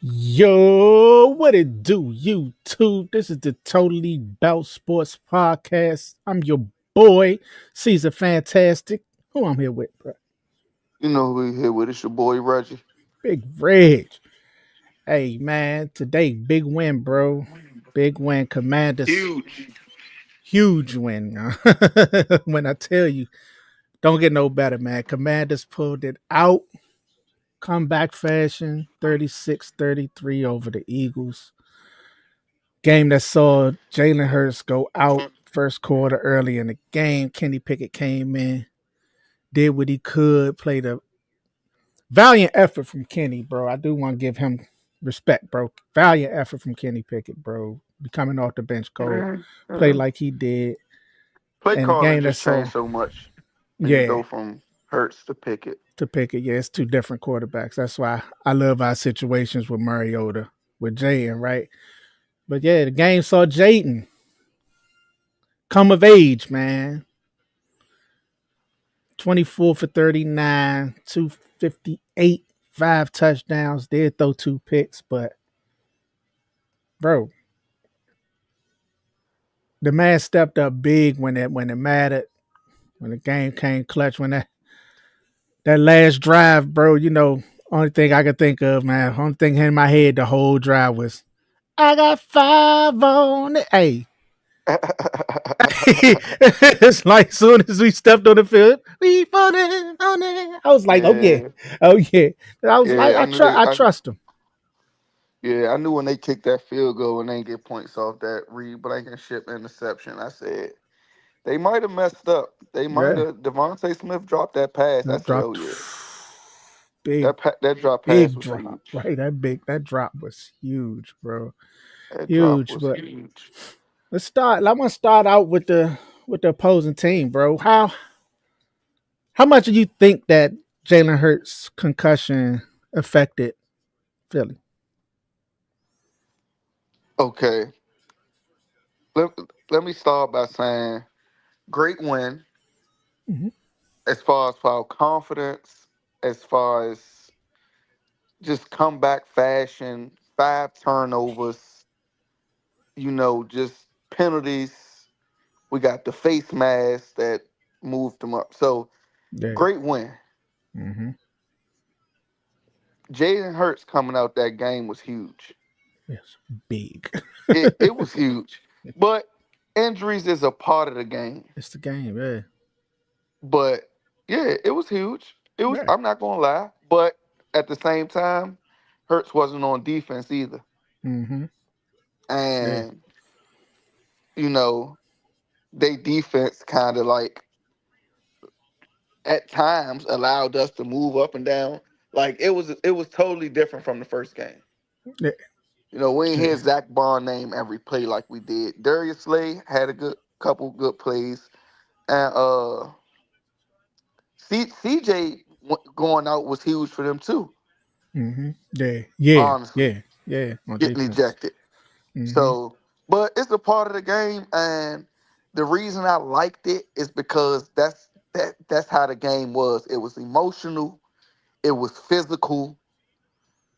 Yo, what it do, YouTube? This is the Totally Bout Sports podcast. I'm your boy, Caesar Fantastic. Who I'm here with, bro? You know who we here with? It's your boy Reggie. Big Reg. Hey, man, today, big win, bro. Big win. Commanders, Huge. huge win. When I tell you, don't get no better, man. Commanders pulled it out. Comeback fashion, 36-33 over the Eagles. Game that saw Jalen Hurts go out first quarter early in the game. Kenny Pickett came in, did what he could, played a valiant effort from Kenny, bro. I do want to give him respect, bro. Valiant effort from Kenny Pickett, bro. Coming off the bench cold, play Mhm. like he did. Play And the calling game that just saw, changed so much when you yeah, go from Hurts to Pickett. to Pickett, yeah, it's two different quarterbacks. That's why I love our situations with Mariota, with Jaden, right? But yeah, the game saw Jaden come of age, man. 24 for 39, 258, 5 touchdowns. Did throw 2 picks, but bro, the man stepped up big when it mattered, when the game came clutch, when that last drive, bro, only thing I could think of, man, only thing in my head the whole drive was I got five on it. Hey. It's like as soon as we stepped on the field, we on it. I was like, oh yeah, yeah, oh yeah. I was like, yeah. I trust him. I knew when they kicked that field goal and they didn't get points off that Reed Blankenship interception. I said they might have messed up. They might Yeah. have. Devontae Smith dropped that pass. I That said, oh dropped yeah, big, that drop pass big was drop. huge. Right. That drop was huge, bro. That drop Huge. was But huge. let's start. I'm gonna start out with the opposing team, bro. How much do you think that Jalen Hurts concussion affected Philly? Okay, let, let me start by saying great win Mm-hmm. as far as our confidence, as far as just comeback fashion, 5 turnovers, just penalties. We got the face mask that moved them up. So Yeah. great win. Mm-hmm. Jaden Hurts coming out that game was huge. Yes. Big. It was huge. But injuries is a part of the game. It's the game, yeah. But yeah, it was huge. It was Yeah. I'm not gonna lie. But at the same time, Hurts wasn't on defense either. Mm-hmm. Yeah. And, you know, they defense kind of like at times allowed us to move up and down. Like it was totally different from the first game. Yeah. We ain't hear Yeah. Zach Bond name every play like we did. Darius Slay had a good couple good plays, and CJ going out was huge for them too. Mm-hmm. Yeah. Yeah. Honestly, Yeah. Yeah. On getting defense. ejected. Mm-hmm. So, but it's a part of the game, and the reason I liked it is because that's how the game was. It was emotional. It was physical.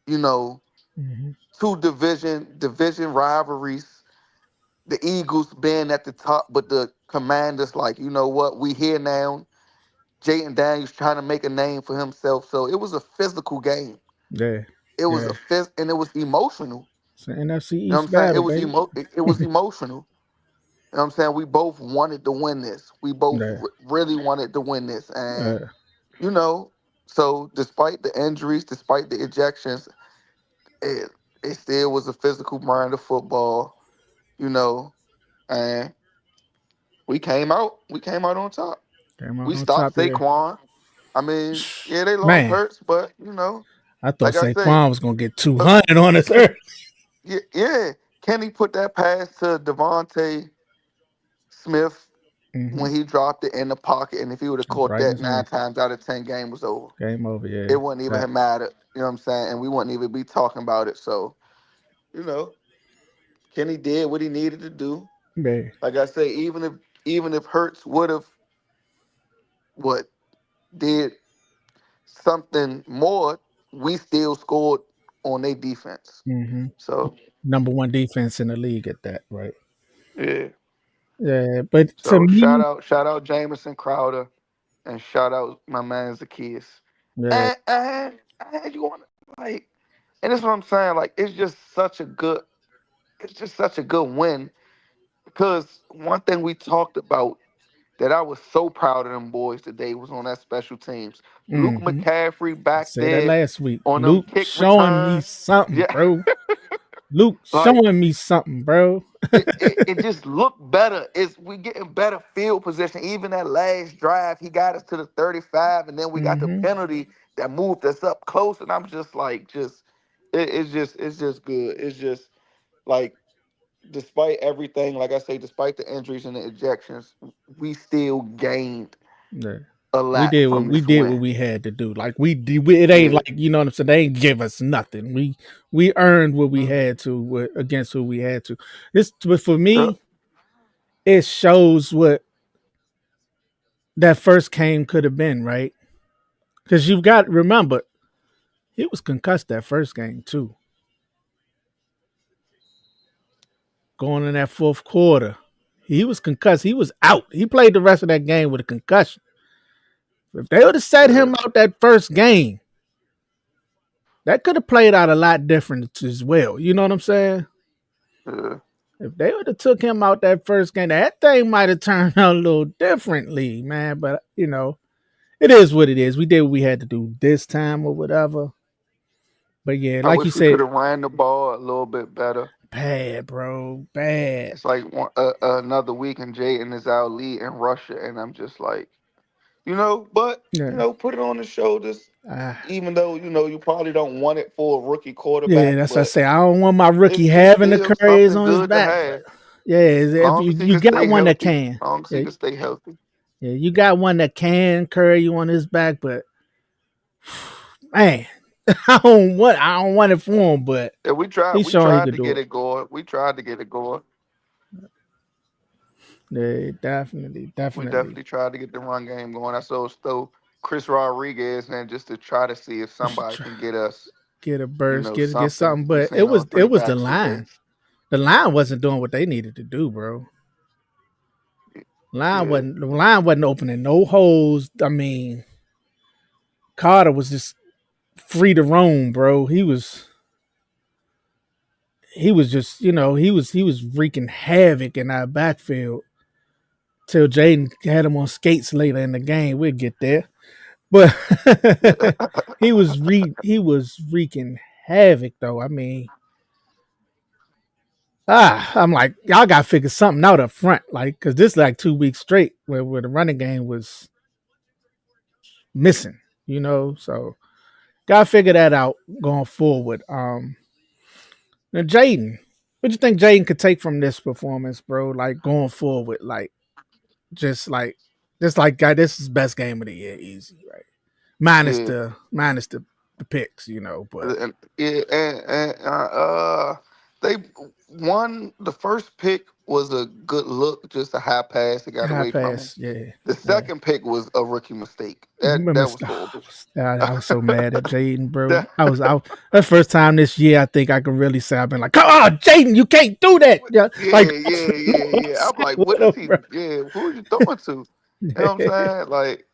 You know, Mm-hmm. two division rivalries. The Eagles being at the top, but the Commanders like, you know what, we here now. Jayden Daniels trying to make a name for himself. So it was a physical game. Yeah. It was Yeah. and it was emotional. It's an NFC You know what East I'm saying? battle, baby. It was emotional. You know what I'm saying? We both wanted to win this. We both Yeah. really wanted to win this. And, Uh, you know, so despite the injuries, despite the ejections, it, it still was a physical brand of football, you know, and we came out on top. came out We on stopped top there. Saquon. I mean, yeah, they lost Man, Hurts, but, I thought like I say, Saquon was gonna get uh, 200 on his Ken, earth. yeah, Kenny put that pass to Devontae Smith Mm-hmm. when he dropped it in the pocket, and if he would have It's caught right in that his nine hand. times out of 10, game was over. Game over, yeah. It wouldn't even have Facts. mattered. You know what I'm saying? And we wouldn't even be talking about it. So, you know, Kenny did what he needed to do. Yeah. Like I say, even if Hurts would have what did something more, we still scored on their defense. Hmm. So Number one defense in the league at that, right? yeah. Yeah, but to So me, shout out Jamison Crowder and shout out my man Zacchaeus. yeah, And you want like, and that's what I'm saying. Like it's just such a good win because one thing we talked about that I was so proud of them boys today was on that special teams. Luke hmm, McCaffrey I back said that there last week. on them Luke kick showing me returns. something, Yeah, bro. Luke like showing me something, bro. it just looked better. It's we getting better field position. Even that last drive, he got us to the 35, and then we got the Hmm. penalty that moved us up close. And I'm just like, it's just good. It's just like, despite everything, like I say, despite the injuries and the ejections, we still gained Yeah. a lot from We this did what win. we had to do. Like we did. It ain't Yeah. like you know what I'm saying. They ain't give us nothing. We earned what we Mm. had to against who we had to. This, but for Yep. me, it shows what that first game could have been, right? Because you've got remember he was concussed that first game too. Going in that fourth quarter, he was concussed. He was out. He played the rest of that game with a concussion. If they would have set Yeah. him out that first game, that could have played out a lot different as well. You know what I'm saying? Yeah. If they would have took him out that first game, that thing might have turned out a little differently, man. But it is what it is. We did what we had to do this time or whatever. But yeah, I like you wish we could said, have ran the ball a little bit better. bad, bro, bad. It's like another week and Jaden is our lead in Russia, and I'm just like, but Yeah, put it on the shoulders. uh, Even though you probably don't want it for a rookie yeah. quarterback, That's what I but say. I don't want my rookie it's having the still couriers something on his good to back, but have. yeah, if Long you as he you can got stay one that healthy. can, Long as he yeah, can stay healthy. yeah, you got one that can carry you on his back, but man, I don't want it for him, but Yeah, he's we showing he tried could to do get it. it going. We tried to get it going. Yeah, definitely, We definitely. definitely tried to get the run game going. I saw Chris Rodriguez, man, just to try to see if somebody can get us, Get a burst, get something. something, We but seen on it three was the backs today. line. The line wasn't doing what they needed to do, bro. Yeah, The line wasn't opening no holes. I mean, Carter was just free to roam, bro. He was just he was wreaking havoc in our backfield till Jaden had him on skates later in the game. We'll get there, but he was wreaking havoc though. I mean, I'm like y'all got to figure something out up front, like because this is like 2 weeks straight where the running game was missing. So gotta figure that out going forward. Now Jaden, what do you think Jaden could take from this performance, bro? Like going forward, just like God, this is best game of the year, easy, right? yeah. Minus the picks, but Yeah, they won. The first pick was a good look, just a high pass. It got high away from him. pass, yeah, The yeah. second pick was a rookie mistake. Remember, That was horrible. I was so mad at Jaden, bro. That- That first time this year, I think I can really say I've been like, "Come on, Jaden, you can't do that." Yeah, like no yeah. I'm upset like, with what is him, he? bro. Yeah, who are you throwing to? You know what I'm saying? Like,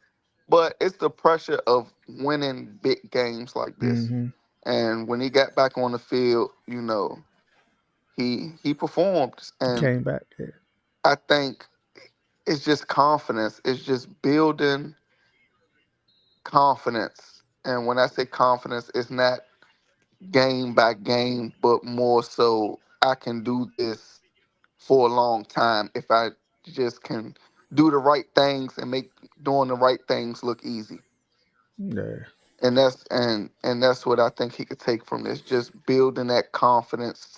but it's the pressure of winning big games like this. Hmm. And when he got back on the field, he performed, and Came back. Yeah. I think it's just confidence. It's just building confidence. And when I say confidence, it's not game by game, but more so I can do this for a long time if I just can do the right things and make doing the right things look easy. Yeah. And that's what I think he could take from this. Just building that confidence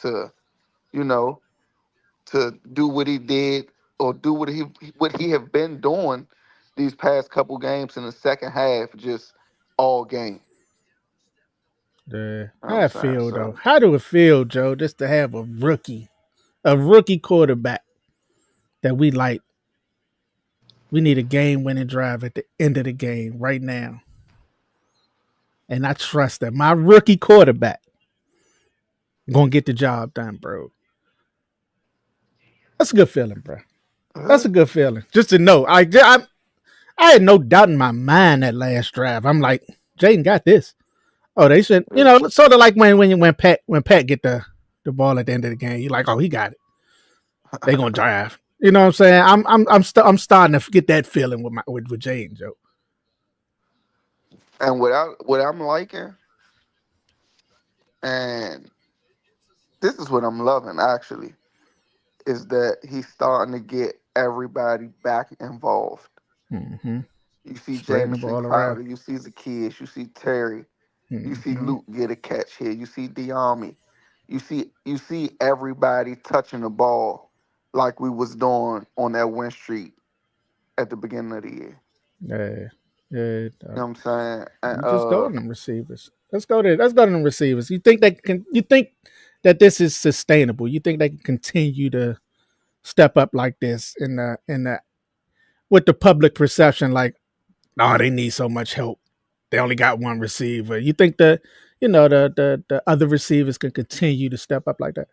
you know, to do what he did or do what he have been doing these past couple games in the second half, just all game. Yeah. You know what How I'm it saying? feel though? So How do it feel, Joe, just to have a rookie quarterback that we need a game winning drive at the end of the game right now. And I trust that my rookie quarterback. gonna get the job done, bro. That's a good feeling, bro. That's Yeah, a good feeling. Just to know, I had no doubt in my mind that last drive. I'm like, Jaden got this. Oh, they should, yeah. sort of like when Pat get the ball at the end of the game. You're like, oh, he got it. They gonna drive. You know what I'm saying? I'm starting to get that feeling with Jaden, Joe. And what I'm liking, and this is what I'm loving actually, is that he's starting to get everybody back involved. Mm-hmm. You see Spreading the Jamison ball around. Crowder, you see Zacchaeus, you see Terry, you see Mm-hmm. Luke get a catch here, you see Diami, you see everybody touching the ball like we was doing on that win streak at the beginning of the year. Yeah, yeah. You know what I'm saying? And You just go to them receivers. Let's go to them receivers. You think that this is sustainable? You think they can continue to step up like this in the with the public perception like, oh, they need so much help. They only got one receiver. You think the other receivers can continue to step up like that?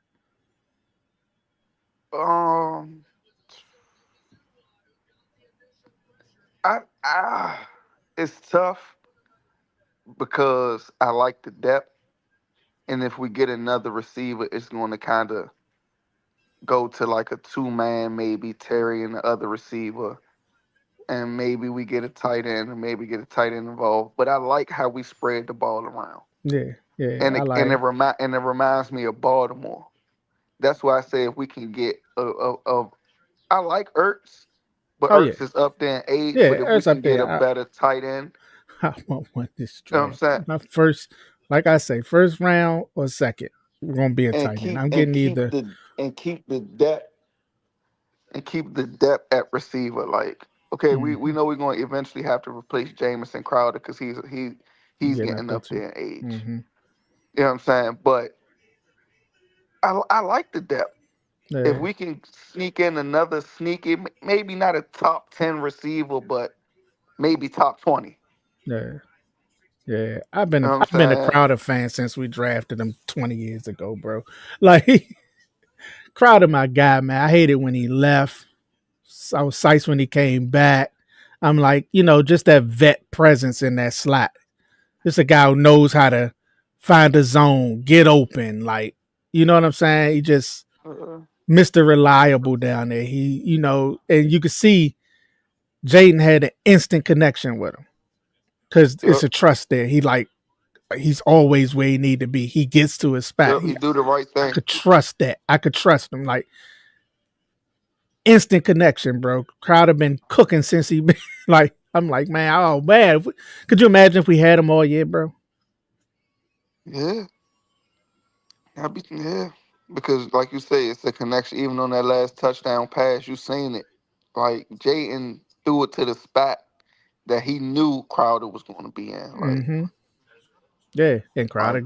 um I it's tough because I like the depth, and if we get another receiver, it's going to kind of go to like a two man, maybe Terry and the other receiver, and maybe we get a tight end, and maybe get a tight end involved. But I like how we spread the ball around, Yeah, yeah. and I it like. reminds me of Baltimore. That's why I say if we can get I like Ertz, but Oh yeah, Ertz is up there in age. But yeah. if we That's can up get there. a better tight end, I want one this you know what I'm draft. saying, My first, like I say, first round or second, we're gonna be a and tight end. keep I'm and getting keep either. the and keep the depth and keep the depth at receiver. Like, okay, we Mm-hmm. know we're going to eventually have to replace Jamison Crowder because he's Getting up getting there up too. there in age. Mm-hmm. You know what I'm saying? But I like the depth. If Yeah, we can sneak in another sneaky, maybe not a top 10 receiver, but maybe top 20. yeah, yeah. I've been You a, know what I'm I've been a saying? Crowder fan since we drafted him 20 years ago, bro. Like Crowder, my guy, man. I hated when he left. I was psyched when he came back. I'm like, just that vet presence in that slot. Just a guy who knows how to find a zone, get open. Like, you know what I'm saying? He just Uh, Mr. Reliable down there. And you could see Jaden had an instant connection with him because it's yep, a trust there. He's always where he need to be. He gets to his spot. yep, he do the right I thing. could trust that. I could trust him. Like instant connection, bro. Crowder been cooking since he been like. I'm like, man, oh man, could you imagine if we had him all year, bro? Yeah, yeah. Because like you say, it's a connection. Even on that last touchdown pass, you seen it. Like Jayden threw it to the spot that he knew Crowder was going to be in. Mm-hmm. Yeah, and Like, Crowder,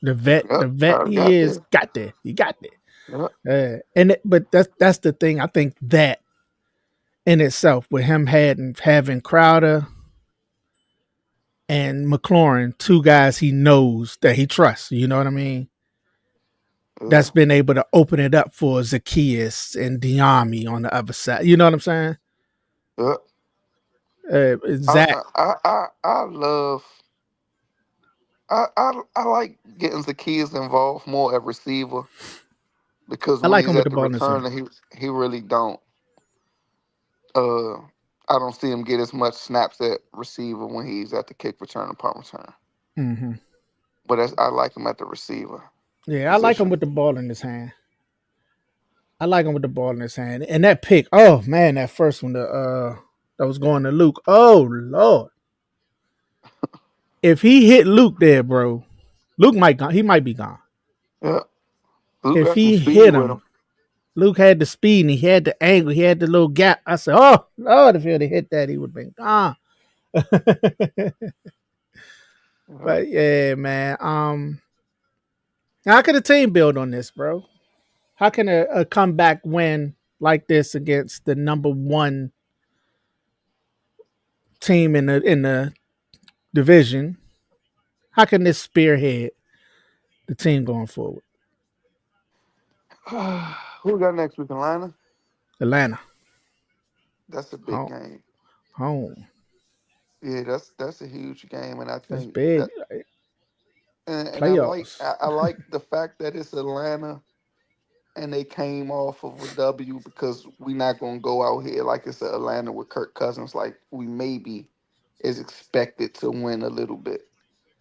the vet, yep, the vet Crowder he got is, there. got there. He got there. Yep, But that's the thing. I think that in itself, with him having Crowder and McLaurin, two guys he knows that he trusts. You know what I mean? yeah, That's been able to open it up for Zacchaeus and Diami on the other side. You know what I'm saying? yep. Zach. I love. I like getting the kids involved more at receiver because I when like he's him with at the the ball in his hand. return, he really don't. Uh, I don't see him get as much snaps at receiver when he's at the kick return and punt return. Mm-hmm. But I like him at the receiver Yeah, I like him position. with the ball in his hand. I like him with the ball in his hand. And that pick, oh man, that first one, that was going to Luke. Oh Lord. If he hit Luke there, bro, he might be gone. Yeah, Luke If got some he speed hit with him. him, Luke had the speed and he had the angle, he had the little gap. I said, oh Lord, if he'd have hit that, he would have been gone. Yeah. But yeah, man. How can a team build on this, bro? How can a comeback win like this against the number one team in the division? How can this spearhead? the team going forward? Who we got next week, Atlanta? Atlanta, That's a big home, game. home. Yeah, that's a huge game, and I That's think big. that and Playoffs. I like the fact that it's Atlanta and they came off of a W because we not gonna go out here like it's Atlanta with Kirk Cousins. Like we maybe is expected to win a little bit.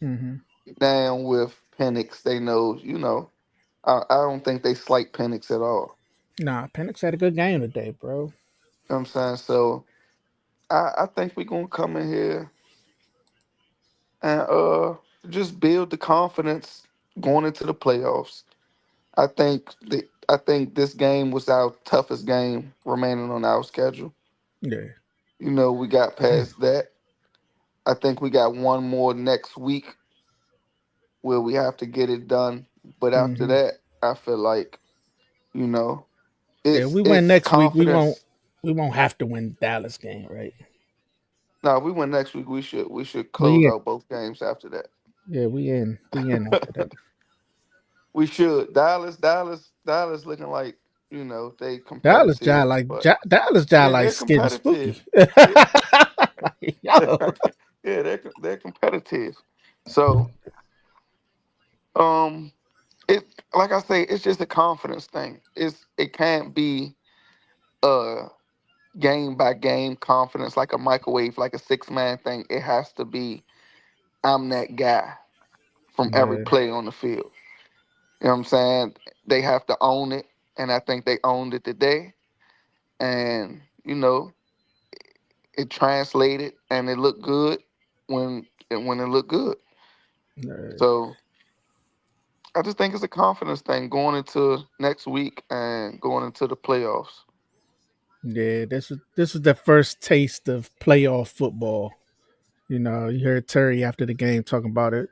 Mm-hmm. Now with Penix, they know, I don't think they slight Penix at all. Nah, Penix had a good game today, bro. You know what I'm saying? So I think we're gonna come in here and just build the confidence going into the playoffs. I think this game was our toughest game remaining on our schedule. Yeah. We got past that. I think we got one more next week where we have to get it done. But after Mm-hmm. that, I feel like, you know, Yeah, we win it's next week. We won't. confidence. We won't have to win Dallas game, right? Now, if we win next week, we should close We in. out both games after that. Yeah, we in. We in after that. We should. Dallas looking like, they Dallas competitive, job like but Dallas job yeah, like they're getting competitive. spooky. Yeah. Yo. Yeah, they're competitive. So, um, it like I say, it's just a confidence thing. It can't be a game by game confidence like a microwave, like a 6-man thing. It has to be I'm that guy from every Yeah, play on the field. You know what I'm saying? They have to own it, and I think they owned it today. And it translated, and it looked good when it looked good. yeah, So I just think it's a confidence thing going into next week and going into the playoffs. yeah. This is the first taste of playoff football. You heard Terry after the game talking about it.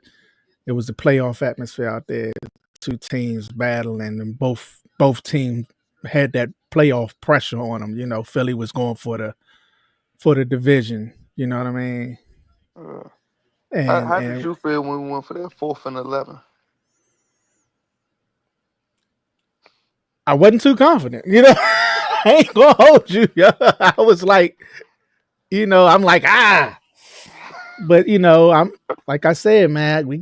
It was the playoff atmosphere out there. Two teams battling, and both teams had that playoff pressure on them. Philly was going for the division. You know what I mean? Uh, And how did and you feel when we went for that 4th and 11? I wasn't too confident. I ain't gonna hold you. Yo. I was like, I'm like but I'm like I said, man, we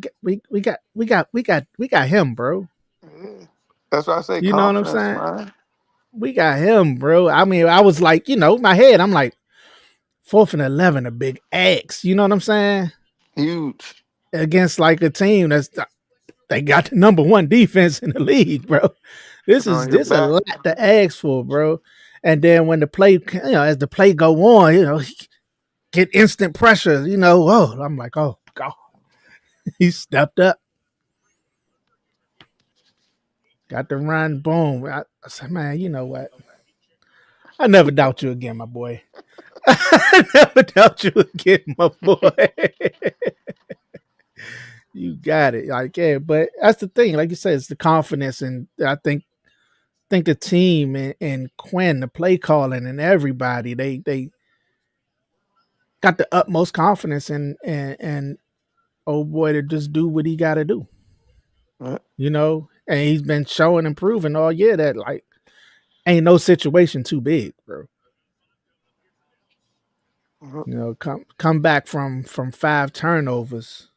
got him, bro. Yeah. That's why I say You know what I'm confidence, saying? man. We got him, bro. I mean, I was like, my head, I'm like 4th and 11, a big X. You know what I'm saying? Huge. Against like a team they got the number one defense in the league, bro. This Put is on your this a back. lot to ask for, bro. And then when the play, as the play go on, get instant pressure. Whoa, I'm like, oh god, he stepped up, got the run, boom. I said, man, you know what? I never doubt you again, my boy. I never doubt you again, my boy. You got it. Like, yeah, but that's the thing. Like you said, it's the confidence, and I think the team and Quinn, the play calling, and everybody, they got the utmost confidence and oh boy to just do what he got to do. Yeah. And he's been showing and proving all year that like ain't no situation too big, bro. Come back from 5 turnovers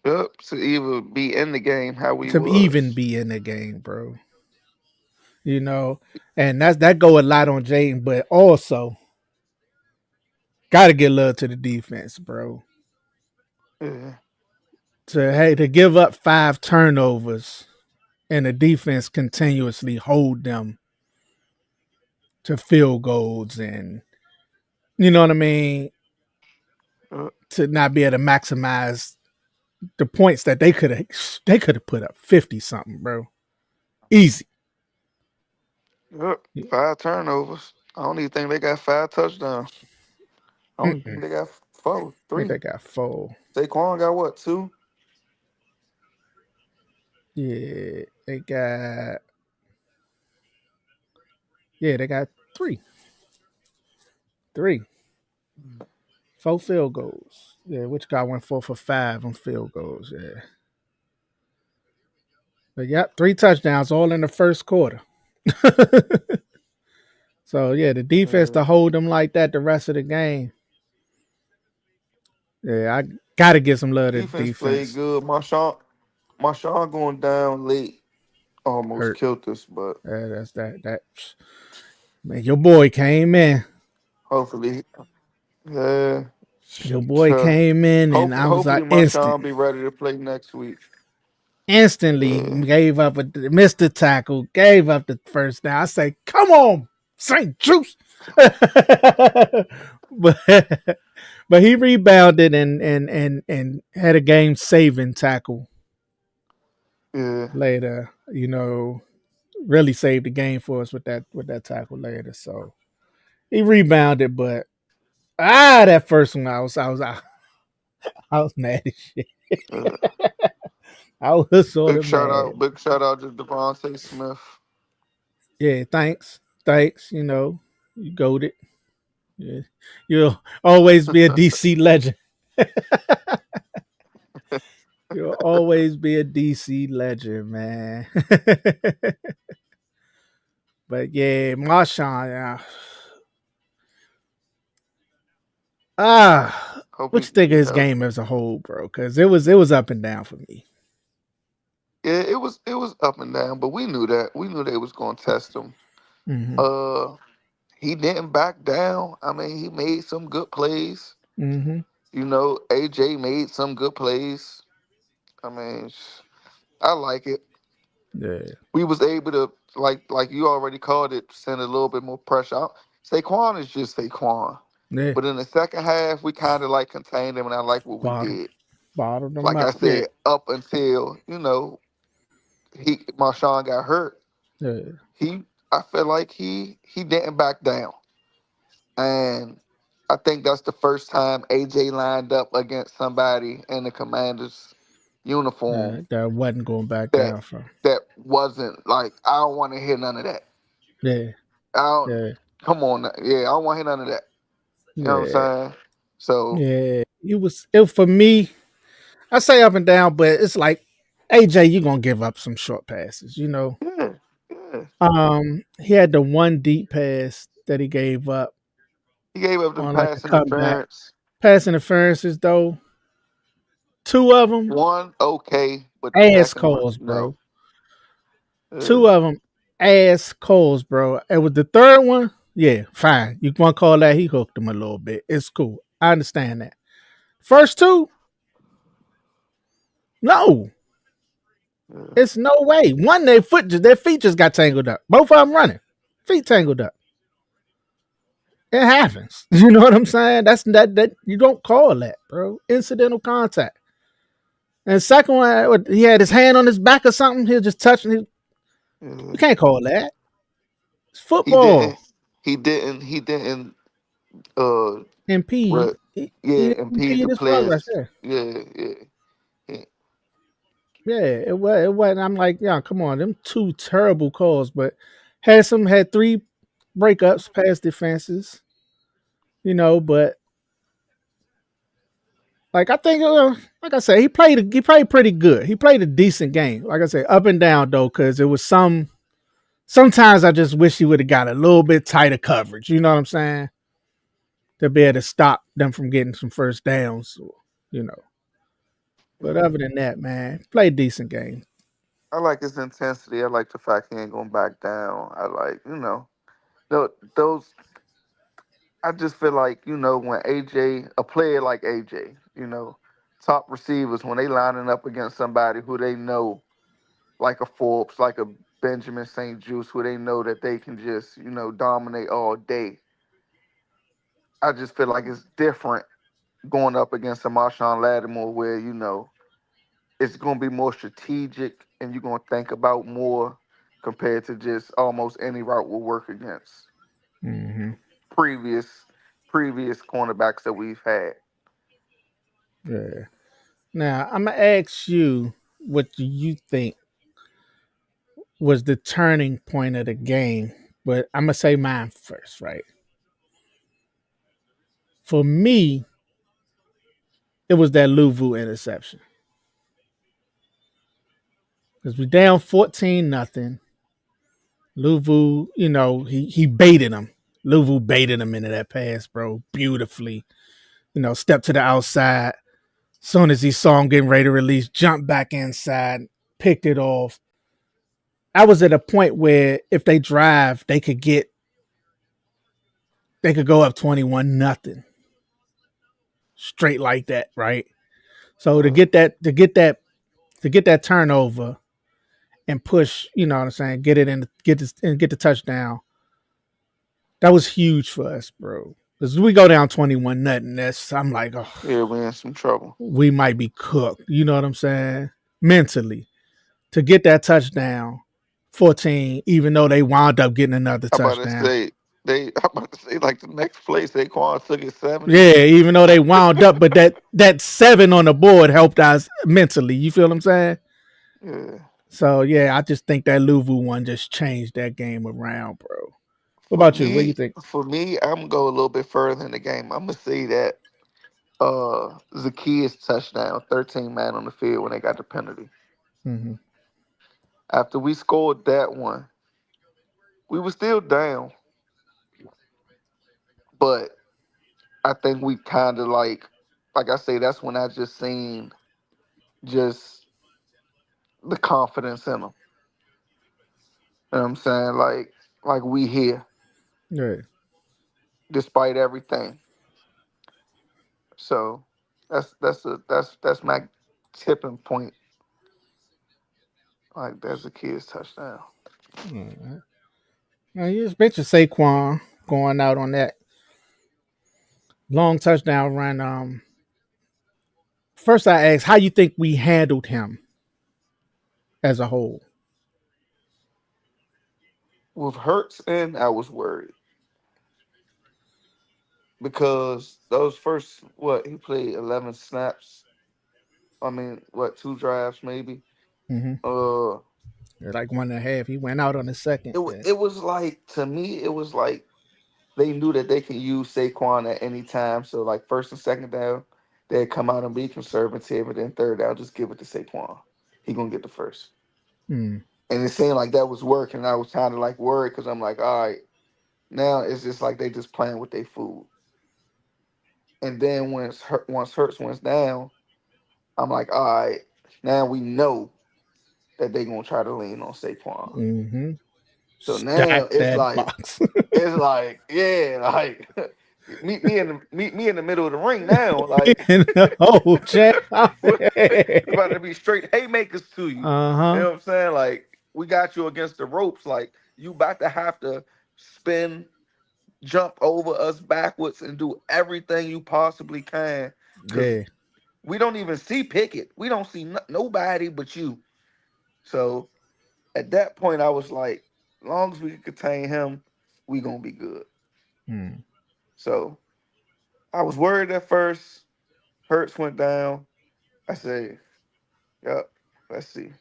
Yep. To even be in the game how we to even was. be in the game, bro. You know, and that go a lot on Jaden, but also got to get love to the defense, bro. Yeah. To give up 5 turnovers and the defense continuously hold them to field goals, and you know what I mean, Yep. to not be able to maximize the points that they could have put up 50 something, bro. Easy. Yep. 5 turnovers. I don't even think they got 5 touchdowns. I only Mm-mm. think they got four, I think three. they got 4. Saquon got what, two? Yeah, they got they got 3. 3. 4 field goals. Yeah, which guy went 4 for 5 on field goals. Yeah. But yep, 3 touchdowns all in the first quarter. So yeah, the defense Uh, to hold them like that the rest of the game. Yeah, I gotta give some love to the defense played defense. good. Marshawn going down late almost Hurt. killed us, but That's that. Man, your boy came in. hopefully, yeah. Your boy came in, and I was Hopefully like instant. Marshawn be ready to play next week. Instantly Yeah, gave up missed the tackle, gave up the first down. I say, come on, St. Juice. but but he rebounded and had a game saving tackle yeah. later. Really saved the game for us with that tackle later. So he rebounded, but that first one I was mad as shit. Uh, I was sort of mad. big shout out to Devontae Smith. Yeah, thanks. You goaded. Yeah. You'll always be a DC legend. You'll always be a DC legend, man. But yeah, Marshawn. Hope What he you can think of be his healthy. game as a whole, bro? Because it was up and down for me. Yeah, it was up and down, but we knew that. We knew they was gonna test him. Mm-hmm. Uh he didn't back down. I mean, he made some good plays. Mm-hmm. AJ made some good plays. I mean, I like it. Yeah. We was able to like you already called it, send a little bit more pressure out. Saquon is just Saquon. Yeah. But in the second half, we kind of like contained him, and I like what we Bottom. did. Bottom them Like I up. Yeah. said, up until he Marshawn got hurt, Yeah. he I feel like he didn't back down, and I think that's the first time AJ lined up against somebody in the Commanders uniform That wasn't going back that down from. that wasn't like I don't want to hear none of that. Yeah. I don't Yeah. come on, yeah, I don't want to hear none of that. You know what Yeah. I'm saying? So Yeah. It for me. I say up and down, but it's like AJ, you gonna give up some short passes. yeah, yeah. He had the one deep pass that he gave up He gave up them on like a pass comeback. interference. Pass interferences though, two of them One okay, but the ass second one calls, no. bro. Uh, Two of them ass calls, bro. And with the third one, yeah, fine. You want to call that he hooked him a little bit. It's cool. I understand that. First two, no, uh, it's no way. One, their feet just got tangled up. Both of them running, feet tangled up. It happens. You know what I'm saying? That you don't call that, bro. Incidental contact. And second one, he had his hand on his back or something. He was just touching. You uh, can't call that. It's he football. didn't. He didn't. Uh, Impede. re- He yeah, didn't impede impede the his progress. players. Yeah, Yeah, yeah, yeah. yeah. It was. It wasn't. I'm like, yeah, come on. Them two terrible calls, but had three breakups, pass defenses. But like I think, like I said, he played pretty good. He played a decent game. Like I said, up and down though, because it was some. Sometimes I just wish he would have got a little bit tighter coverage. You know what I'm saying? To be able to stop them from getting some first downs. You know. But Yeah. other than that, man, played decent game. I like his intensity. I like the fact he ain't going back down. I like, those. I just feel like when a player like AJ, top receivers when they lining up against somebody who they know, like a Forbes, like a Benjamin St. Juice, who they know that they can just dominate all day. I just feel like it's different going up against a Marshawn Lattimore where it's going to be more strategic and you're going to think about more compared to just almost any route will work against Mm-hmm. previous previous cornerbacks that we've had. Yeah. Now I'm gonna ask you, what do you think was the turning point of the game? But I'm gonna say mine first, right? For me, it was that Louvu interception. Because we down 14-0. Luvu, he baited him. Luvu baited him into that pass, bro, beautifully. Step to the outside. Soon as he saw him getting ready to release, jumped back inside, picked it off. I was at a point where if they drive, they could go up 21-0 straight like that, right? So to Uh, get that turnover and push, you know what I'm saying, get it in, get the touchdown. That was huge for us, bro. Because we go down 21-0. I'm like, oh, yeah, we in some trouble. we might be cooked. You know what I'm saying? Mentally. To get that touchdown, 14, even though they wound up getting another I'm about to touchdown. say I'm about to say like the next play Saquon took it 70. Yeah, even though they wound up, but that 7 on the board helped us mentally. You feel what I'm saying? Yeah. So yeah, I just think that Louvu one just changed that game around, bro. What For about you? What do you me, think? for me, I'm gonna go a little bit further in the game. I'm gonna say that Zacchaeus touchdown, 13 man on the field when they got the penalty. Mm-hmm. After we scored that one, we were still down, but I think we kind of like I say, that's when I just seen just the confidence in them. You know what I'm saying? Like we here Yeah. despite everything. So that's my tipping point. Like that's a kid's touchdown. Mm-hmm. Now you just mentioned Saquon going out on that long touchdown run. First I asked how you think we handled him as a whole. With Hurts in, I was worried because those first what he played 11 snaps. I mean, what 2 drives maybe. Mm-hmm. Uh, Like 1.5. He went out on the second. Yeah. it was like to me, it was like they knew that they can use Saquon at any time. So like first and second down, they'd come out and be conservative, and then third down, just give it to Saquon. He gonna get the first. Mm. And it seemed like that was working. I was kind of like worried because I'm like, all right, now it's just like they just playing with their food. And then once Hurts went down, I'm like, all right, now we know that they gonna try to lean on Saquon. Mm-hmm. So now Stack that box. it's like yeah, like meet me in the middle of the ring now. Like In the whole chat. we about to be straight haymakers to you. You Uh-huh. know what I'm saying? Like we got you against the ropes. Like you about to have to spin, jump over us backwards, and do everything you possibly can. Cause Yeah. we don't even see Pickett. We don't see nobody but you. So at that point, I was like, as long as we can contain him, we gonna be good. Mm. So I was worried at first. Hurts went down. I said, "Yep, let's see,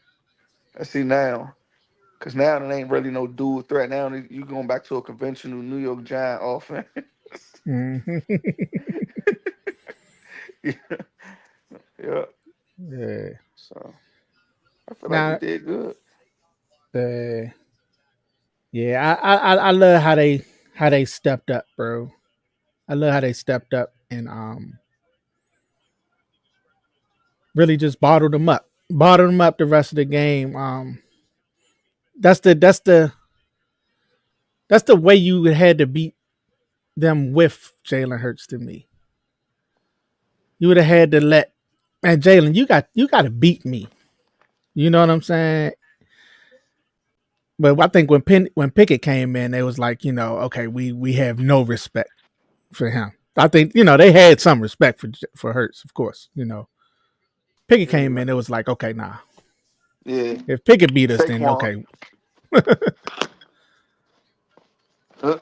let's see now." Cause now it ain't really no dual threat. Now you going back to a conventional New York Giant offense. Mm-hmm. yeah, yeah. Yeah. So I feel like we Now did good. the yeah, I love how they stepped up, bro. I love how they stepped up and really just bottled them up. Bottled them up the rest of the game. That's the way you had to beat them with Jalen Hurts to me. You would have had to let man Jalen, you got to beat me. You know what I'm saying? But I think when Pickett came in, it was like okay, we have no respect for him. I think they had some respect for Hurts, of course. Pickett came Yeah, in, it was like okay, nah. yeah. If Pickett beat us, then Saquon. okay. Uh,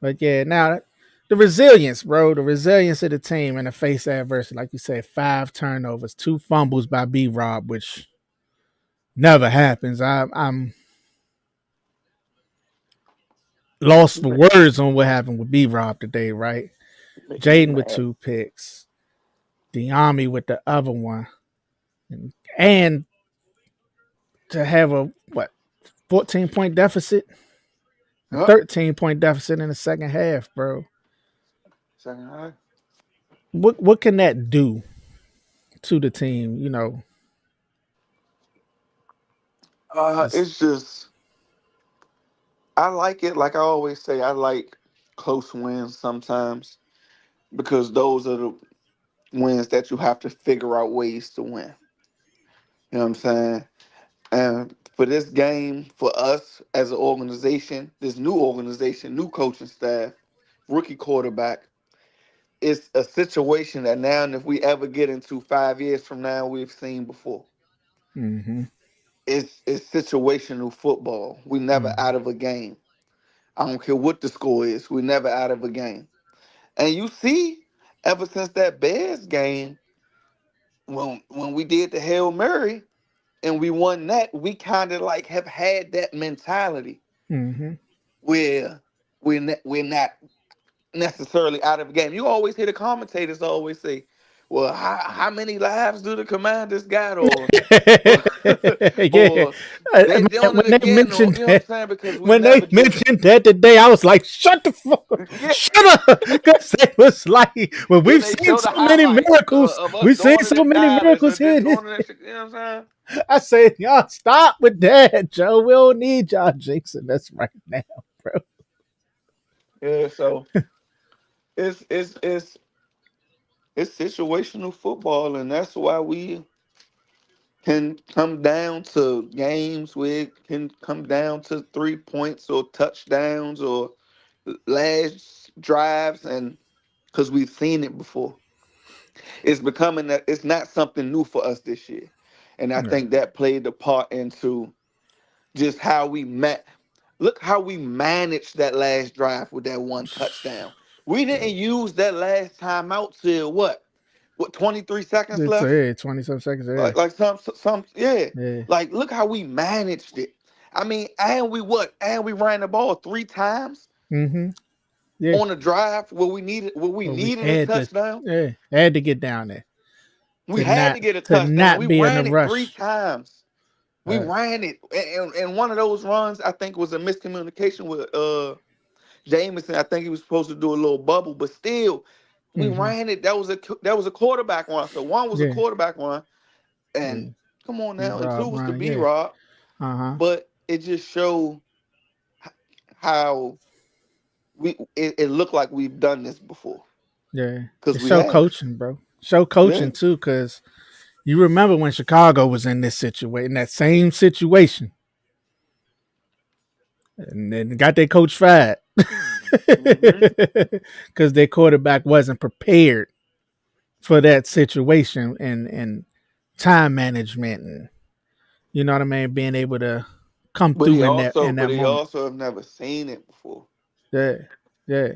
But yeah, now the resilience, bro, the resilience of the team in the face of adversity, like you said, 5 turnovers, 2 fumbles by B Rob, which never happens. I'm lost for Make, words on what happened with B Rob today, right? making me Jaden with mad. 2 picks, Diami with the other one, and to have a what 14-point deficit, a Yep. 13-point deficit in the second half, bro. Second half. What can that do to the team? Just It's just I like it. Like I always say, I like close wins sometimes because those are the wins that you have to figure out ways to win. You know what I'm saying? And for this game, for us as an organization, this new organization, new coaching staff, rookie quarterback, it's a situation that now, and if we ever get into 5 years from now, we've seen before. mm-hmm, It's situational football. We never mm-hmm, out of a game. I don't care what the score is. We never out of a game. And you see, ever since that Bears game, when we did the Hail Mary and we won that, we kind of like have had that mentality mm-hmm, where we're not necessarily out of the game. You always hear the commentators always say, "Well, how many lives do the Commanders got?" Or, yeah. or they Man, doing it again, or you know what I'm saying? Because we when they never just mentioned that today, I was like, "Shut the fuck up, yeah. shut up," because they was like, "Well, Then we've they seen show the so many highlights miracles. of us We've seen doing it so in many Dallas miracles and then here." doing it in, you know what I'm I said, "Y'all stop with that, Joe. We don't need y'all jinxing us right now, bro." saying? Yeah, so it's it's situational football, and that's why we can come down to games where it can come down to 3 points or touchdowns or last drives, and because we've seen it before, it's becoming that it's not something new for us this year, and I Yeah, think that played a part into just how we met. Look how we managed that last drive with that one touchdown. We didn't use that last time out till what 23 seconds it's left. 20 some seconds. Yeah, Like some yeah. yeah. Like look how we managed it. I mean, and we what? And we ran the ball 3 times Mm-hmm. Yeah. on a drive where we But we needed a had to, touchdown. yeah, had to get down there We had to get a to touchdown. not We be in a ran it three rush. times. We Uh, ran it, and one of those runs I think was a miscommunication with Jameson. I think he was supposed to do a little bubble, but still, we mm-hmm. ran it. That was a quarterback run. So one was a Yeah, quarterback run, and and come on B now, and two Rob was the Ryan. B Yeah. Rob. Uh huh. But it just showed how it looked like we've done this before Yeah. because It we show have. coaching, bro. Show Yeah. coaching too, because you remember when Chicago was in this situation, in that same situation, and then got their coach fired Hmm. because their quarterback wasn't prepared for that situation and time management and you know what I mean, being able to come But he through in that also, in but that he moment. also have never seen it before. Yeah, yeah,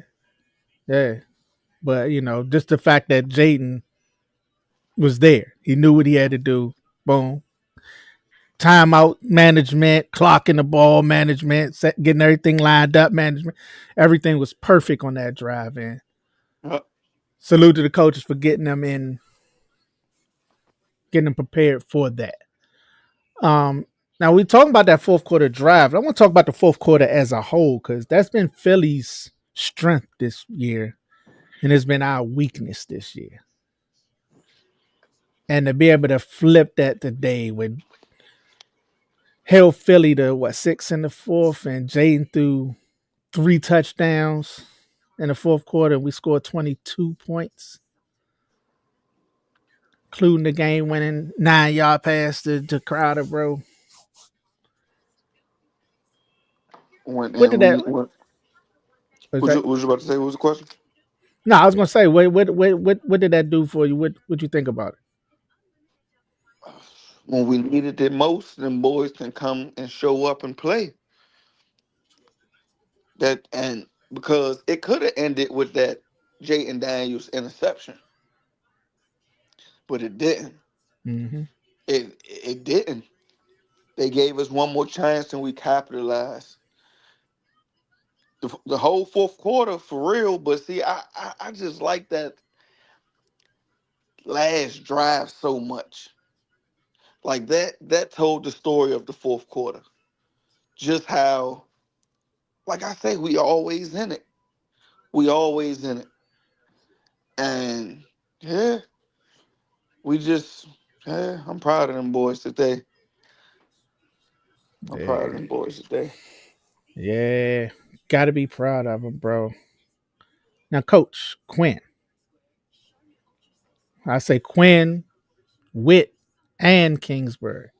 yeah. But just the fact that Jaden was there, he knew what he had to do. Boom, timeout management, clocking the ball management, getting everything lined up management. Everything was perfect on that drive. And Uh, salute to the coaches for getting them prepared for that. Um, Now we talking about that fourth quarter drive. I want to talk about the fourth quarter as a whole because that's been Philly's strength this year, and it's been our weakness this year. And to be able to flip that today with held Philly to what six in the fourth, and Jaden threw three touchdowns in the fourth quarter. We scored 22 points, including the game winning 9 yard pass to Crowder, bro. when What and did that? we what Was that? was you about to say? What was the question? No, I was gonna say, what did that do for you? What you think about it? When we needed it most, then boys can come and show up and play. That and because it could have ended with that Jayden Daniels interception, but it didn't. Mm-hmm. It didn't. They gave us one more chance and we capitalized. The whole fourth quarter for real, but see, I just like that last drive so much Like that told the story of the fourth quarter. Just how, like I say, we always in it. We always in it. And yeah, we just yeah, I'm proud of them boys today. I'm proud of Yeah, them boys today. yeah. Got to be proud of him, bro. Now, Coach Quinn, I say Quinn, Witt, and Kingsbury.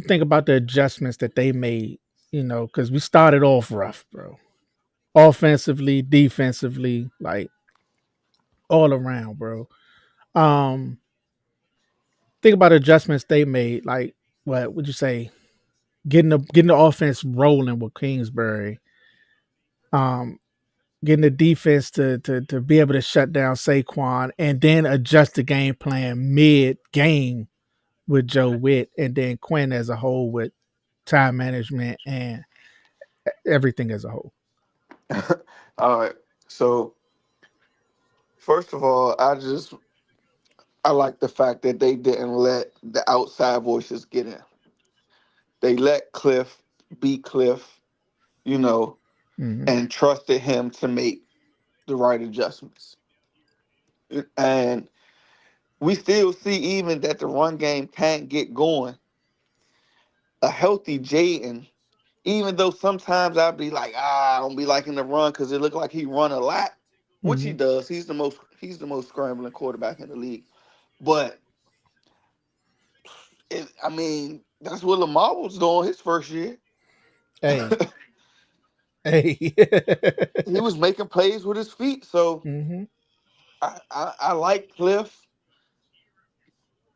Think about the adjustments that they made. Because we started off rough, bro. Offensively, defensively, like all around, bro. Um, think about adjustments they made. Like, what would you say? Getting the offense rolling with Kingsbury. Um, Getting the defense to be able to shut down Saquon and then adjust the game plan mid game with Joe Witt and then Quinn as a whole with time management and everything as a whole. All right. So first of all, I like the fact that they didn't let the outside voices get in. They let Cliff be Cliff, you know, Mm-hmm. and trusted him to make the right adjustments. And we still see even that the run game can't get going. A healthy Jaden, even though sometimes I'd be like, I don't be liking the run because it looked like he run a lot, which he Mm-hmm. does. He's the most scrambling quarterback in the league. But I mean, that's what Lamar was doing his first year. Hey, hey. He was making plays with his feet. So Mm-hmm. I like Cliff.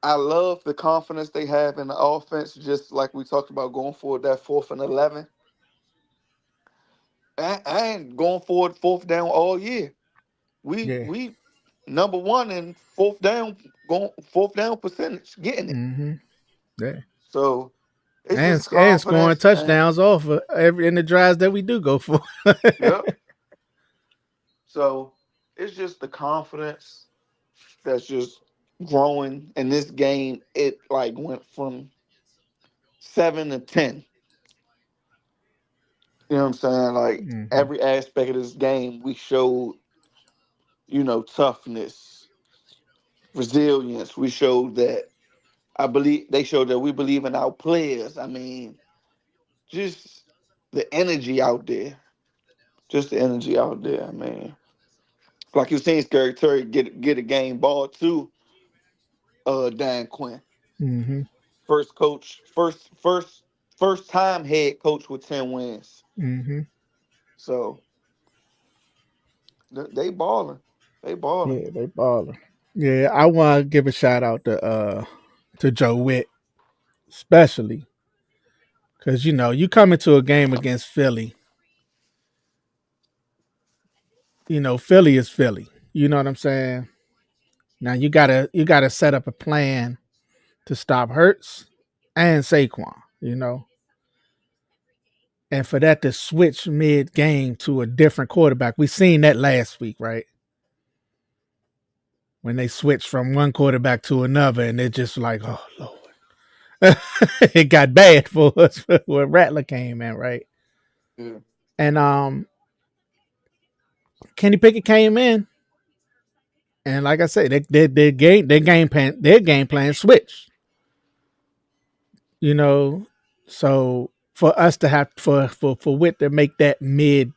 I love the confidence they have in the offense, just like we talked about going forward that 4th and 11, and going forward 4th down all year. We Yeah. we number one in 4th down, going 4th down percentage, getting it. Mm-hmm. Yeah. So it's And just and scoring confidence and touchdowns off of every in the drives that we do go for. yep. So it's just the confidence that's just growing in this game. It like went from 7 to 10. You know what I'm saying? Like Mm-hmm. every aspect of this game, we showed, toughness, resilience. We showed that I believe they showed that we believe in our players. I mean, just the energy out there. Just the energy out there. I mean, like you seen Scary Terry get a game ball to Dan Quinn. Mm-hmm. First coach, first time head coach with 10 wins. Mm-hmm. So they balling. They balling. Yeah, they baller. Yeah, I want to give a shout out to Joe Witt, especially because you come into a game against Philly. Philly is Philly. You know what I'm saying? Now you gotta set up a plan to stop Hurts and Saquon. And for that to switch mid game to a different quarterback, we seen that last week, right? When they switched from one quarterback to another, and it just like, oh Lord, it got bad for us when Rattler came in, right? Yeah. And Kenny Pickett came in, and like I said, their game plan switched. You know, so for us to have for Witt to make that mid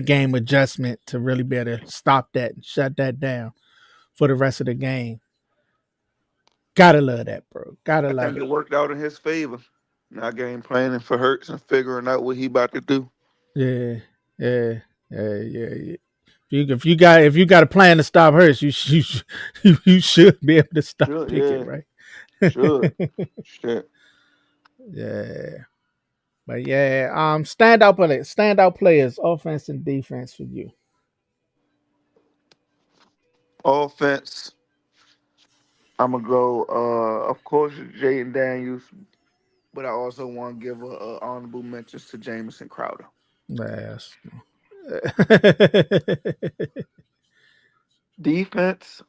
game adjustment to really be able to stop that and shut that down for the rest of the game, gotta love that, bro. Gotta I love think it. it worked out in his favor. Not game planning for Hurts and figuring out what he about to do. Yeah, yeah, yeah. If you got a plan to stop Hurts, you should be able to stop Sure, Pickett, yeah. right? Should. Shit. Yeah, but yeah, standout players, offense and defense for you. Offense, I'm gonna go. Of course, Jaden Daniels, but I also want to give a honorable mentions to Jamison Crowder. Yes. Defense,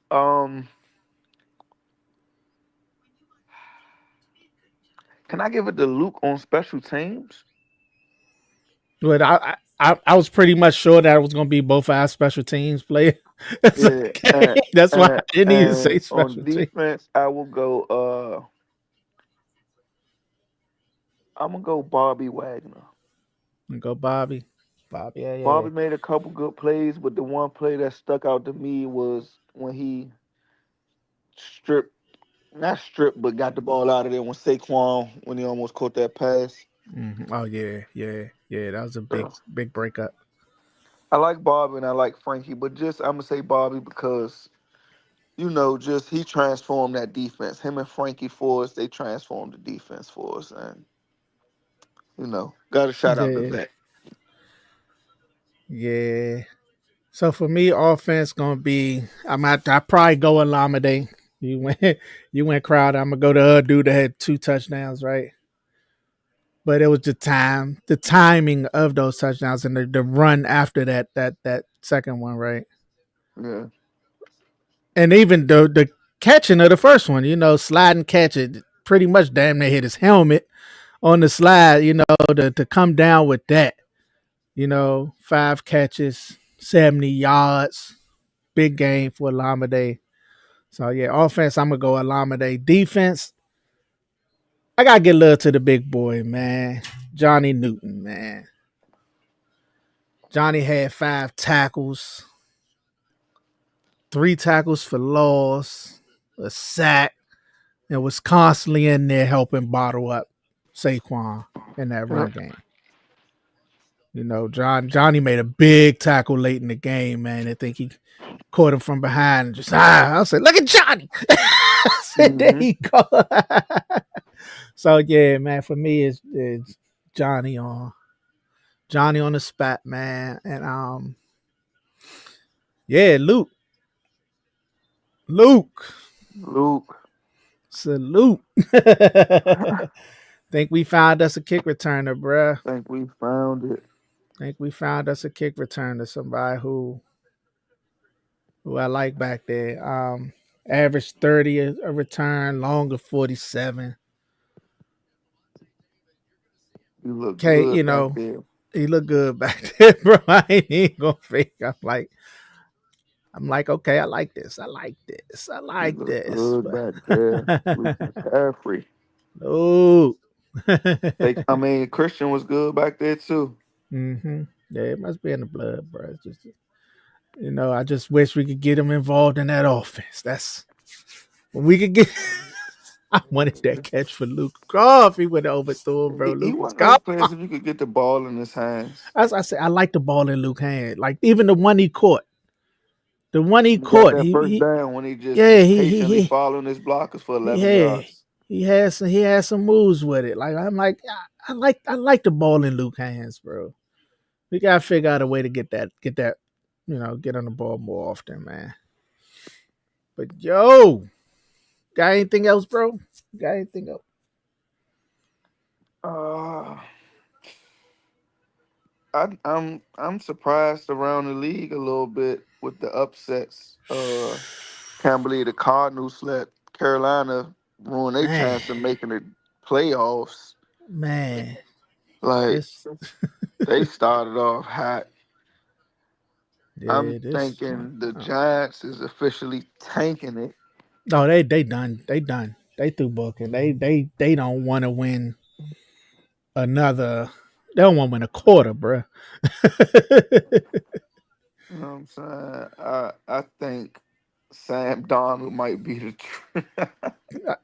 Can I give it to Luke on special teams? But I was pretty much sure that it was going to be both our special teams player. It's Yeah, okay. That's why I didn't even say and on special team. defense, I will go. I'm gonna go Bobby Wagner. Go Bobby. Bobby, yeah, yeah, yeah. Bobby made a couple good plays, but the one play that stuck out to me was when he stripped, not stripped, but got the ball out of there when Saquon when he almost caught that pass. Oh yeah, yeah, yeah. That was a Yeah. big breakup. I like Bobby and I like Frankie, but just I'm gonna say Bobby because just he transformed that defense. Him and Frankie for us, they transformed the defense for us, and got to shout out to Yeah, that. yeah. So for me, offense gonna be. I probably go Alameda. You went you went Crowder. I'm gonna go to dude that had 2 touchdowns, right? But it was the timing of those touchdowns and the run after that second one, right? Yeah, And even the catching of the first one, slide and catch it, pretty much damn near hit his helmet on the slide, to come down with that, 5 catches, 70 yards, big game for Alameda. So yeah, offense, I'm gonna go Alameda. Defense, I gotta get a little to the big boy, man. Johnny Newton, man. Johnny had 5 tackles, 3 tackles for loss, a sack, and was constantly in there helping bottle up Saquon in that yeah. run game. Johnny made a big tackle late in the game, man. I think he caught him from behind and just I said, look at Johnny. I said, there hmm he go. So yeah, man, for me it's Johnny on the spot, man. And yeah, Luke, Luke, salute. Think we found us a kick returner, bruh. think we found it. Think we found us a kick returner, somebody who I like back there. Average 30 a return, longer 47. You look Okay, good back there. he looked good back there, bro. I ain't even gonna fake. I'm like, okay, I like this. I like this. I You like look this. good back there. Luke McCaffrey. No. I mean, Christian was good back there too. hmm Yeah, it must be in the blood, bro. It's just I just wish we could get him involved in that offense. That's when we could get. I wanted that catch for Luke. Oh, if he would have overthrew him, bro. He Luke was one of gone. those players. If you could get the ball in his hands, As I said, I like the ball in Luke hand. Like even the one he caught. The one he he got caught, that he, first he down when he just yeah, was patiently following his blockers for he 11 had yards. he had some moves with it. Like I'm like, I like the ball in Luke hands, bro. We gotta figure out a way to get that, get on the ball more often, man. But yo, got anything else, bro? Got anything else? Uh, I'm surprised around the league a little bit with the upsets. Can't believe the Cardinals let Carolina ruin their Man, chance of making the playoffs. man, Like this they started off hot. I'm yeah, this thinking the Giants is officially tanking it. no, they done. They done. They through booking. They don't want to win another. They don't want to win a quarter, bro. You know what I'm saying? I think Sam Donald might be the.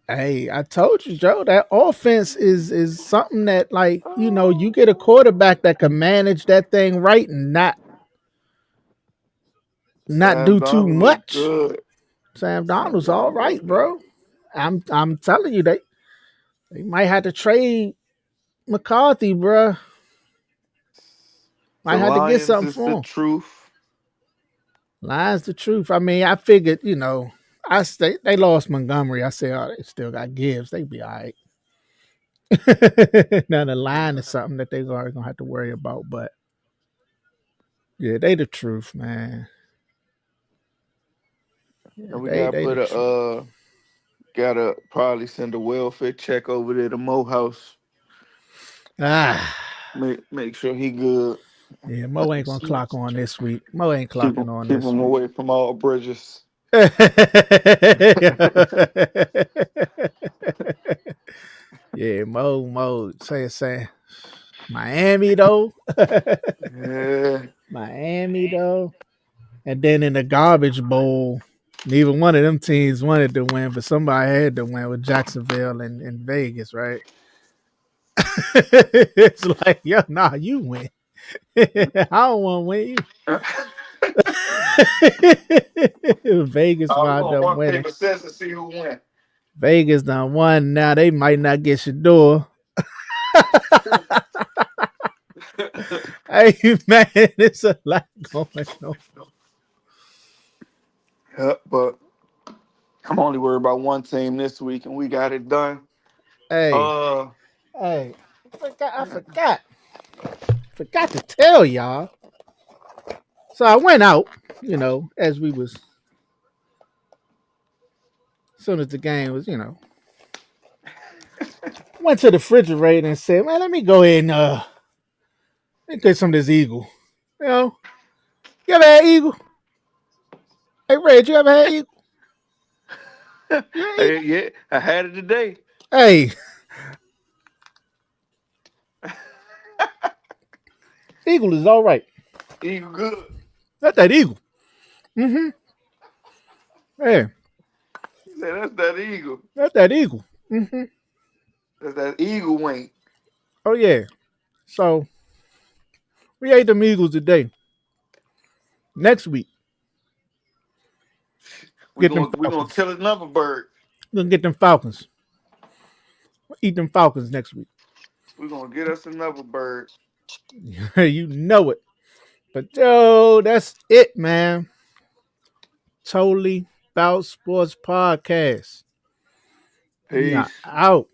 Hey, I told you, Joe, that offense is something that like you get a quarterback that can manage that thing right and not Sam do too Donald look much. good. Sam Sam Donald's all Donald right, look good. bro. I'm telling you, they might have to trade McCarthy, bro. The Might have to get Lions something is the for him. truth. Lies the truth. I mean, I figured, they lost Montgomery. I said, oh, they still got Gibbs. They be all right. Now the line is something that they are gonna have to worry about, but yeah, they the truth, man. Yeah, And we they gotta they the put truth. Gotta probably send a welfare check over there to Mo House. Ah, Make sure he good. yeah, Mo ain't gonna clock on this week. Mo ain't clocking on Keep this him week. away from all bridges. Yeah, Mo, say Miami though. Yeah. Miami though. And then in the garbage bowl, neither one of them teams wanted to win, but somebody had to win with Jacksonville and Vegas, right? It's like, yo, nah, you win. I don't want to win you. Vegas Oh, we're wound gonna up rock winning. paper scissors and see who win. Vegas done won. Now they might not get Shador. Hey man, it's a lot going on. Yep, but I'm only worried about one team this week, and we got it done. Hey, Uh, hey, I forgot to tell y'all. So I went out, as we was, as soon as the game was, went to the refrigerator and said, man, let me go ahead and let me get some of this Eagle. You know, you ever had Eagle? Hey, Red, you ever had Eagle? You had hey, Eagle? yeah, I had it today. Hey, Eagle is all right. Eagle good. Not that Eagle. Mm-hmm. Yeah, He said that's that eagle. not that Eagle. Mm-hmm. That's that eagle wing. Oh yeah. So we ate them Eagles today. Next week, We get them gonna we gonna Falcons. kill another bird. We're gonna get them Falcons. Eat them Falcons next week. We gonna get us another bird. You know it. But yo, that's it, man. Totally Bout Sports Podcast. We are Peace. out.